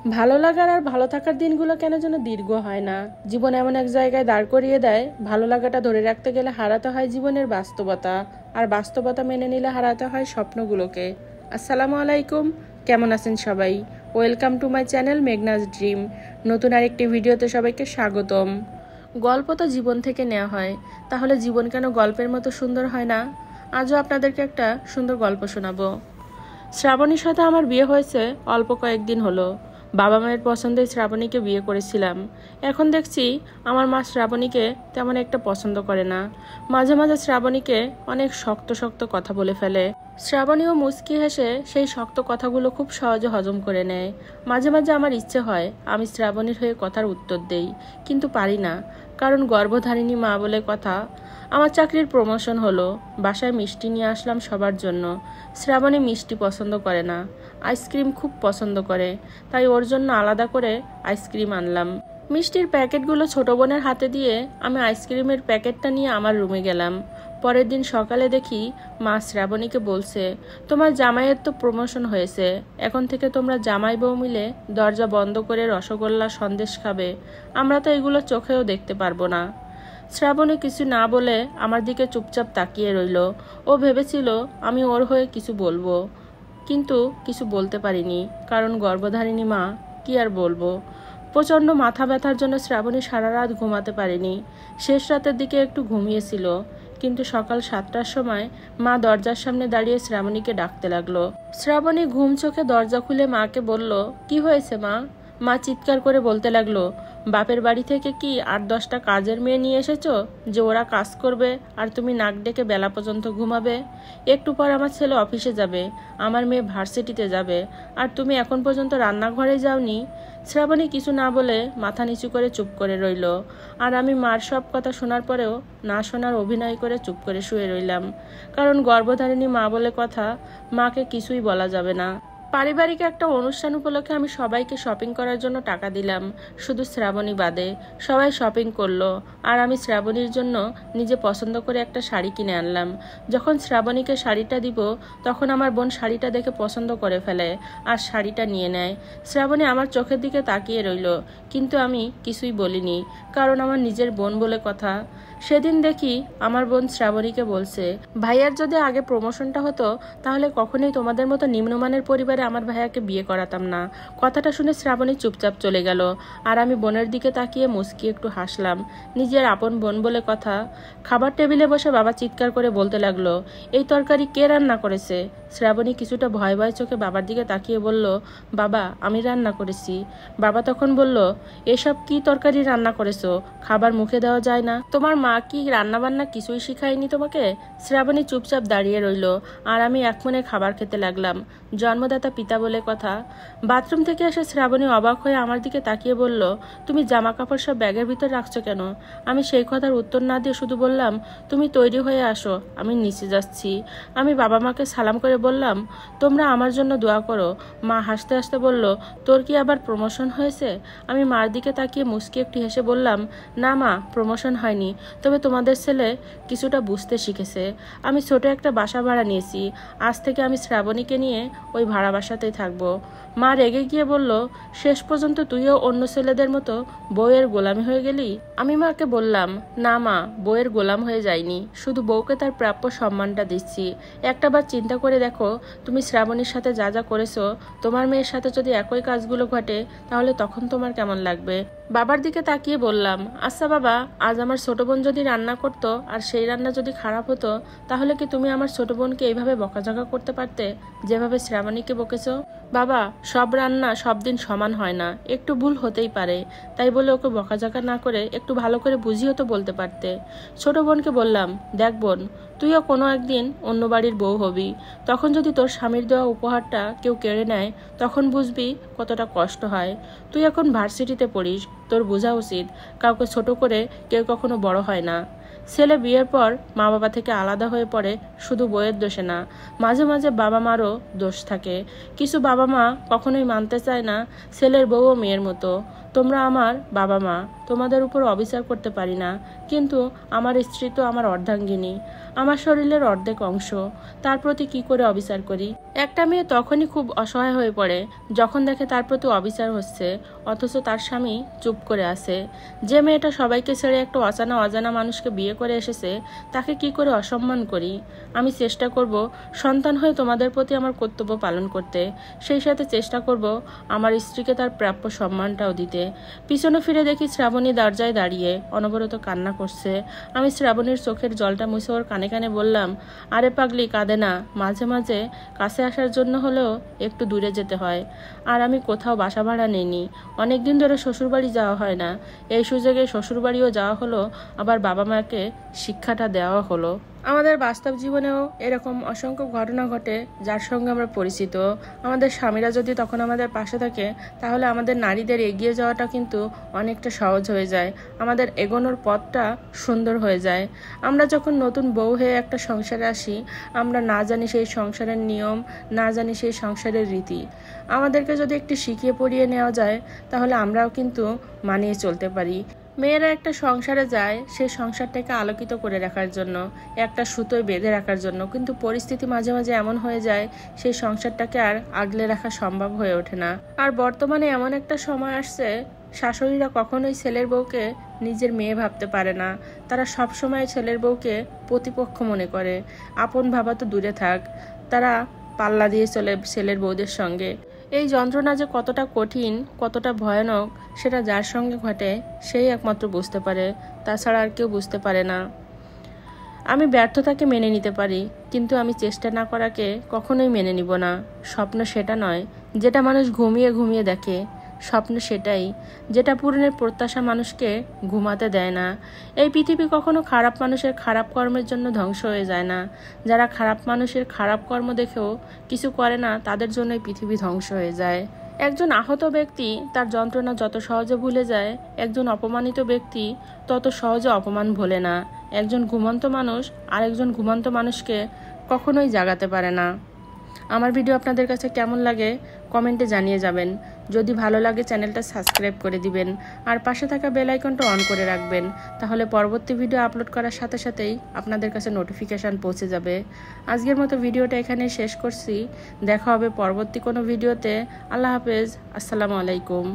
ভালো লাগার আর ভালো থাকার দিনগুলো কেন যেন দীর্ঘ হয় না। জীবন এমন এক জায়গায় দাঁড় করিয়ে দেয়, ভালো লাগাটা ধরে রাখতে গেলে হারাতে হয় জীবনের বাস্তবতা, আর বাস্তবতা মেনে নিলে হারাতে হয় স্বপ্নগুলোকে। আসসালামু আলাইকুম, কেমন আছেন সবাই? Welcome to my channel Meghnaz dream. নতুন আরেকটি ভিডিওতে সবাইকে স্বাগতম। গল্প তো জীবন থেকে নেওয়া হয়, তাহলে জীবন কেন গল্পের মতো সুন্দর হয় না? আজও আপনাদেরকে একটা সুন্দর গল্প শোনাবো। শ্রাবণীর সাথে আমার বিয়ে হয়েছে অল্প কয়েকদিন হলো। বাবা মায়ের পছন্দে শ্রাবণীকে বিয়ে করেছিলাম। এখন দেখছি আমার মা শ্রাবণীকে তেমন একটা পছন্দ করে না। মাঝে মাঝে শ্রাবণীকে অনেক শক্ত শক্ত কথা বলে ফেলে। শ্রাবণীও মুচকি হেসে সেই শক্ত কথাগুলো খুব সহজে হজম করে নেয়। মাঝে মাঝে আমার ইচ্ছে হয় আমি শ্রাবণীর হয়ে কথার উত্তর দেই, কিন্তু পারি না, কারণ গর্ভধারিণী মা বলে কথা। আমার চাকরির প্রমোশন হলো, বাসায় মিষ্টি নিয়ে আসলাম সবার জন্য। শ্রাবণী মিষ্টি পছন্দ করে না, আইসক্রিম খুব পছন্দ করে, তাই ওর জন্য আলাদা করে আইসক্রিম আনলাম। মিষ্টির প্যাকেটগুলো ছোট বোনের হাতে দিয়ে আমি আইসক্রিমের প্যাকেটটা নিয়ে আমার রুমে গেলাম। পরের দিন সকালে দেখি মা শ্রাবণীকে বলছে, তোমার জামাইয়ের তো প্রমোশন হয়েছে, এখন থেকে তোমরা জামাই বউ মিলে দরজা বন্ধ করে রসগোল্লা সন্দেশ খাবে, আমরা তো এগুলো চোখেও দেখতে পারবো না। শ্রাবণী কিছু না বলে আমার দিকে চুপচাপ তাকিয়ে রইল। ও ভেবেছিল আমি ওর হয়ে কিছু বলবো, কিন্তু কিছু বলতে পারিনি, কারণ গর্ভধারিণী মা, কি আর বলবো। প্রচণ্ড মাথা ব্যথার জন্য শ্রাবণী সারা রাত ঘুমাতে পারেনি। শেষ রাতের দিকে একটু ঘুমিয়েছিল, কিন্তু সকাল 7টার সময় মা দরজার সামনে দাঁড়িয়ে শ্রাবণীকে ডাকতে লাগলো। শ্রাবণী ঘুম চোখে দরজা খুলে মাকে বলল, কি হয়েছে মা? মা চিৎকার করে বলতে লাগলো, বাপের বাড়ি থেকে কি 8-10টা কাজের মেয়ে নিয়ে এসেছো যে ওরা কাজ করবে আর তুমি নাক ডেকে বেলা পর্যন্ত ঘুমাবে? একটু পর আমার ছেলে অফিসে যাবে, আমার মেয়ে ভার্সিটিতে যাবে, আর তুমি এখন পর্যন্ত রান্নাঘরে যাওনি? শ্রাবণী কিছু না বলে মাথা নিচু করে চুপ করে রইল, আর আমি মার সব কথা শোনার পরেও না শোনার অভিনয় করে চুপ করে শুয়ে রইলাম, কারণ গর্ভধারিণী মা বলে কথা, মাকে কিছুই বলা যাবে না। পারিবারিক একটা অনুষ্ঠান উপলক্ষে আমি সবাইকে শপিং করার জন্য টাকা দিলাম, শুধু শ্রাবণী বাদে। সবাই শপিং করলো, আর আমি শ্রাবণীর জন্য নিজে পছন্দ করে একটা শাড়ি কিনে আনলাম। যখন শ্রাবণীকে শাড়িটা দিব, তখন আমার বোন শাড়িটা দেখে পছন্দ করে ফেলে আর শাড়িটা নিয়ে নেয়। শ্রাবণী আমার চোখের দিকে তাকিয়ে রইল, কিন্তু আমি কিছুই বলিনি, কারণ আমার নিজের বোন বলে কথা। সেদিন দেখি আমার বোন শ্রাবণীকে বলছে, ভাইয়ার যদি আগে প্রমোশনটা হতো তাহলে কখনোই তোমাদের মতো নিম্নমানের পরিবারে আমার ভাইয়াকে বিয়ে করাতাম না। কথাটা শুনে শ্রাবণী চুপচাপ চলে গেল, আর আমি বোনের দিকে তাকিয়ে মুচকি একটু হাসলাম। নিজের আপন বোন বলে কথা। খাবার টেবিলে বসে বাবা চিৎকার করে বলতে লাগলো, এই তরকারি কে রান্না করেছে? শ্রাবণী কিছুটা ভয় ভয় চোখে বাবার দিকে তাকিয়ে বলল, বাবা আমি রান্না করেছি। বাবা তখন বলল, এসব কি তরকারি রান্না করেছো? খাবার মুখে দেওয়া যায় না? তোমার মা কি রান্না বান্না কিছুই শিখায়নি তোমাকে? শ্রাবণী চুপচাপ দাঁড়িয়ে রইল, আর আমি এক মনে খাবার খেতে লাগলাম। জন্মদাতা পিতা বলে কথা। বাথরুম থেকে এসে শ্রাবণী অবাক হয়ে আমার দিকে তাকিয়ে বলল, তুমি জামা কাপড় সব ব্যাগের ভিতর রাখছো কেন? আমি সেই কথার উত্তর না দিয়ে শুধু বললাম, তুমি তৈরি হয়ে আসো, আমি নিচে যাচ্ছি। আমি বাবা মাকে সালাম করে বললাম, তোমরা আমার জন্য দোয়া করো। মা হাসতে হাসতে বলল, তোর কি আবার প্রমোশন হয়েছে? আমি মার দিকে তাকিয়ে মুচকি একটু হেসে বললাম, না মা, প্রমোশন হয়নি, তবে তোমাদের ছেলে কিছুটা বুঝতে শিখেছে। আমি ছোট একটা বাসা ভাড়া নিয়েছি, আজ থেকে আমি শ্রাবণীকে নিয়ে ওই ভাড়া বাসাতেই থাকবো। মা রেগে গিয়ে বলল, শেষ পর্যন্ত তুইও অন্য ছেলেদের মতো বউয়ের গোলামি হয়ে গেলি? আমি মাকে বললাম, না মা, বউয়ের গোলাম হয়ে যায়নি, শুধু বউকে তার প্রাপ্য সম্মানটা দিচ্ছি। একটাবার চিন্তা করে দেখো, তুমি শ্রাবণীর সাথে যা যা করেছো, তোমার মেয়ের সাথে যদি একই কাজগুলো ঘটে, তাহলে তখন তোমার কেমন লাগবে? বাবার দিকে তাকিয়ে বললাম, আচ্ছা বাবা, আজ আমার ছোট বোন যদি রান্না করতো আর সেই রান্না যদি খারাপ হতো, তাহলে কি তুমি আমার ছোট বোনকে এইভাবে বকাঝকা করতে পারতে যেভাবে শ্রাবণীকে বকেছো? বাবা, সব রান্না সব দিন সমান হয় না, একটু ভুল হতেই পারে, তাই বলে ওকে বকাঝকা না করে একটু ভালো করে বুঝিয়েও তো বলতে পারতে। ছোট বোনকে বললাম, দেখ বোন, তুইও কোনো একদিন অন্য বাড়ির বউ হবি, তখন যদি তোর স্বামীর দেওয়া উপহারটা কেউ কেড়ে নেয়, তখন বুঝবি কতটা কষ্ট হয়। তুই এখন ভার্সিটিতে পড়িস, তোর বোঝা উচিত কাউকে ছোট করে কেউ কখনো বড় হয় না। ছেলে বিয়ের পর মা বাবা থেকে আলাদা হয়ে পড়ে শুধু বইয়ের দোষে না, মাঝে মাঝে বাবা মারও দোষ থাকে। কিছু বাবা মা কখনোই মানতে চায় না ছেলের বউ ও মেয়ের মতো, তোমরা আমার বাবা মা, তোমাদের উপর অবিচার করতে পারি না, কিন্তু আমার স্ত্রী তো আমার অর্ধাঙ্গিনী, আমার শরীরের অর্ধেক অংশ, তার প্রতি কি করে অবিচার করি? একটা মেয়ে তখনই খুব অসহায় হয়ে পড়ে যখন দেখে তার প্রতি অবিচার হচ্ছে, অথচ তার স্বামী চুপ করে আছে। যে মেয়েটা সবাইকে ছেড়ে একটা অজানা মানুষকে বিয়ে করে এসেছে, তাকে কি করে অসম্মান করি? আমি চেষ্টা করব সন্তান হয়ে তোমাদের প্রতি আমার কর্তব্য পালন করতে, সেই সাথে চেষ্টা করব আমার স্ত্রীকে তার প্রাপ্য সম্মানটাও দিতে। পিছনে ফিরে দেখি শ্রাবণী দরজায় দাঁড়িয়ে অনবরত কান্না করছে। আমি শ্রাবণীর চোখের জলটা মুছে ওর কানে কানে বললাম, আরে পাগলি, কাঁদে না, মাঝে মাঝে কাছে আসার জন্য হলেও একটু দূরে যেতে হয়। আর আমি কোথাও বাসা ভাড়া নিইনি, অনেকদিন ধরে শ্বশুরবাড়ি যাওয়া হয় না, এই সুযোগে শ্বশুরবাড়িও যাওয়া হলো, আবার বাবা মাকে শিক্ষাটা দেওয়া হলো। আমাদের বাস্তব জীবনেও এরকম অসংখ্য ঘটনা ঘটে যার সঙ্গে আমরা পরিচিত। আমাদের স্বামীরা যদি তখন আমাদের পাশে থাকে, তাহলে আমাদের নারীদের এগিয়ে যাওয়াটা কিন্তু অনেকটা সহজ হয়ে যায়, আমাদের এগোনোর পথটা সুন্দর হয়ে যায়। আমরা যখন নতুন বউ হয়ে একটা সংসারে আসি, আমরা না জানি সেই সংসারের নিয়ম, না জানি সেই সংসারের রীতি। আমাদেরকে যদি একটু শিখিয়ে পড়িয়ে নেওয়া যায়, তাহলে আমরাও কিন্তু মানিয়ে চলতে পারি। মেয়েরা একটা সংসারে যায় সেই সংসারটাকে আলোকিত করে রাখার জন্য, একটা সুতোয় বেঁধে রাখার জন্য, কিন্তু পরিস্থিতি মাঝে মাঝে এমন হয়ে যায় সেই সংসারটাকে আর আগলে রাখা সম্ভব হয়ে ওঠে না। আর বর্তমানে এমন একটা সময় আসছে, শাশুড়িরা কখনোই ছেলের বউকে নিজের মেয়ে ভাবতে পারে না, তারা সব সময় ছেলের বউকে প্রতিপক্ষ মনে করে। আপন ভাবা তো দূরে থাক, তারা পাল্লা দিয়ে চলে ছেলের বউদের সঙ্গে। এই যন্ত্রণা যে কতটা কঠিন, কতটা ভয়ানক, সেটা যার সঙ্গে ঘটে সেই একমাত্র বুঝতে পারে, তাছাড়া আর কেউ বুঝতে পারে না। আমি ব্যর্থতাকে মেনে নিতে পারি, কিন্তু আমি চেষ্টা না করাকে কখনোই মেনে নিব না। স্বপ্ন সেটা নয় যেটা মানুষ ঘুমিয়ে ঘুমিয়ে দেখে, স্বপ্ন সেটাই যেটা পূরণের প্রত্যাশা মানুষকে ঘুমাতে দেয় না। এই পৃথিবী কখনো খারাপ মানুষের খারাপ কর্মের জন্য ধ্বংস হয়ে যায় না। যারা খারাপ মানুষের খারাপ কর্ম দেখেও কিছু করে না, তাদের জন্যই পৃথিবী ধ্বংস হয়ে যায়। একজন আহত ব্যক্তি তার যন্ত্রণা যত সহজে ভুলে যায়, একজন অপমানিত ব্যক্তি তত সহজে অপমান ভোলে না। একজন ঘুমন্ত মানুষ আরেকজন ঘুমন্ত মানুষকে কখনোই জাগাতে পারে না। আমার ভিডিও আপনাদের কাছে কেমন লাগে কমেন্টে জানিয়ে যাবেন। যদি ভালো লাগে চ্যানেলটা সাবস্ক্রাইব করে দিবেন, আর পাশে থাকা বেল আইকনটা অন করে রাখবেন, তাহলে পরবর্তী ভিডিও আপলোড করার সাথে সাথেই আপনাদের কাছে নোটিফিকেশান পৌঁছে যাবে। আজকের মতো ভিডিওটা এখানেই শেষ করছি, দেখা হবে পরবর্তী কোনো ভিডিওতে। আল্লাহ হাফেজ, আসসালামু আলাইকুম।